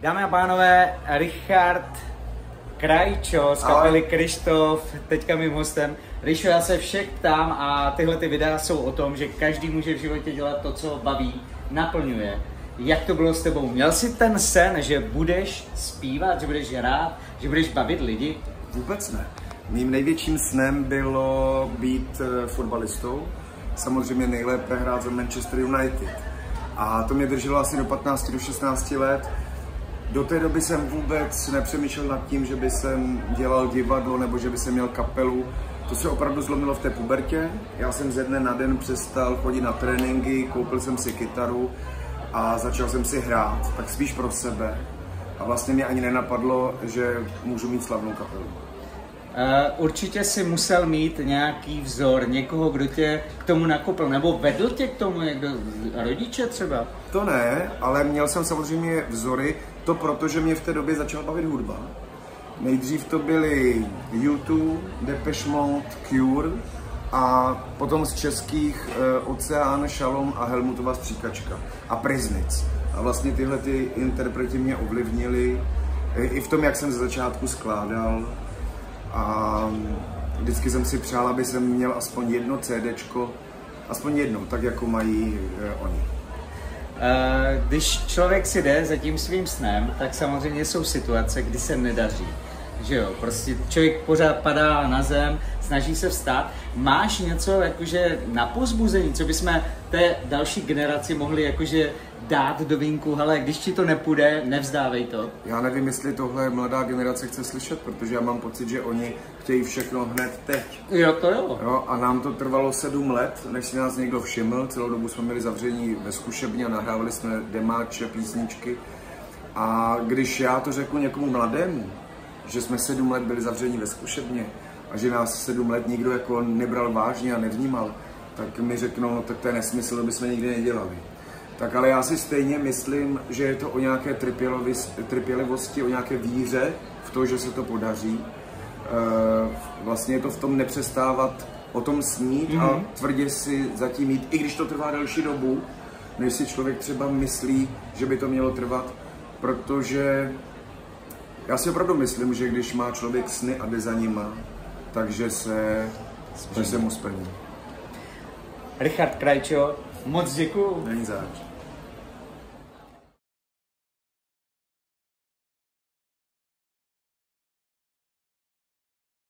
Dámy a pánové, Richard Krajčo z kapely Krištof, teďka mým hostem. Rišo, já se všech ptám a tyhle ty videa jsou o tom, že každý může v životě dělat to, co ho baví, naplňuje. Jak to bylo s tebou? Měl jsi ten sen, že budeš zpívat, že budeš hrát, že budeš bavit lidi? Vůbec ne. Mým největším snem bylo být fotbalistou. Samozřejmě nejlépe hrát za Manchester United. A to mě drželo asi do 15 do 16 let. Do té doby jsem vůbec nepřemýšlel nad tím, že by jsem dělal divadlo nebo že by jsem měl kapelu. To se opravdu zlomilo v té pubertě. Já jsem ze dne na den přestal chodit na tréninky, koupil jsem si kytaru a začal jsem si hrát, tak spíš pro sebe. A vlastně mě ani nenapadlo, že můžu mít slavnou kapelu. Určitě si musel mít nějaký vzor, někoho, kdo tě k tomu nakopl, nebo vedl tě k tomu někdo, rodiče třeba? To ne, ale měl jsem samozřejmě vzory, to proto, že mě v té době začala bavit hudba. Nejdřív to byly U2, Depeche Mode, Cure a potom z českých Oceán, Šalom a Helmutova Stříkačka a Priznic. A vlastně tyhle ty interpreti mě ovlivnili i v tom, jak jsem ze začátku skládal. A vždycky jsem si přál, aby jsem měl aspoň jedno CDčko, aspoň jedno, tak jako mají oni. Když člověk si jde za tím svým snem, tak samozřejmě jsou situace, kdy se nedaří. Že jo, prostě člověk pořád padá na zem, snaží se vstát. Máš něco jakože na povzbuzení, co bychom té další generaci mohli jakože dát do vínku, hele, když ti to nepůjde, nevzdávej to. Já nevím, jestli tohle mladá generace chce slyšet, protože já mám pocit, že oni chtějí všechno hned teď. Jo, to jo. Jo, a nám to trvalo 7 let, než si nás někdo všiml. Celou dobu jsme měli zavření ve zkušebně a nahrávali jsme demáče, písničky. A když já to řeknu někomu mladému, že jsme 7 let byli zavření ve zkušebně a že nás 7 let nikdo jako nebral vážně a nevnímal, tak mi řeknou, no tak to je nesmysl, to bychom nikdy nedělali. Tak ale já si stejně myslím, že je to o nějaké trpělivosti, o nějaké víře v to, že se to podaří. Vlastně je to v tom nepřestávat o tom snít a tvrdě si zatím jít, i když to trvá delší dobu, než si člověk třeba myslí, že by to mělo trvat, protože já si opravdu myslím, že když má člověk sny a jde za nima, takže se mu splní. Richard Krajčo, moc děkuju. Není zač.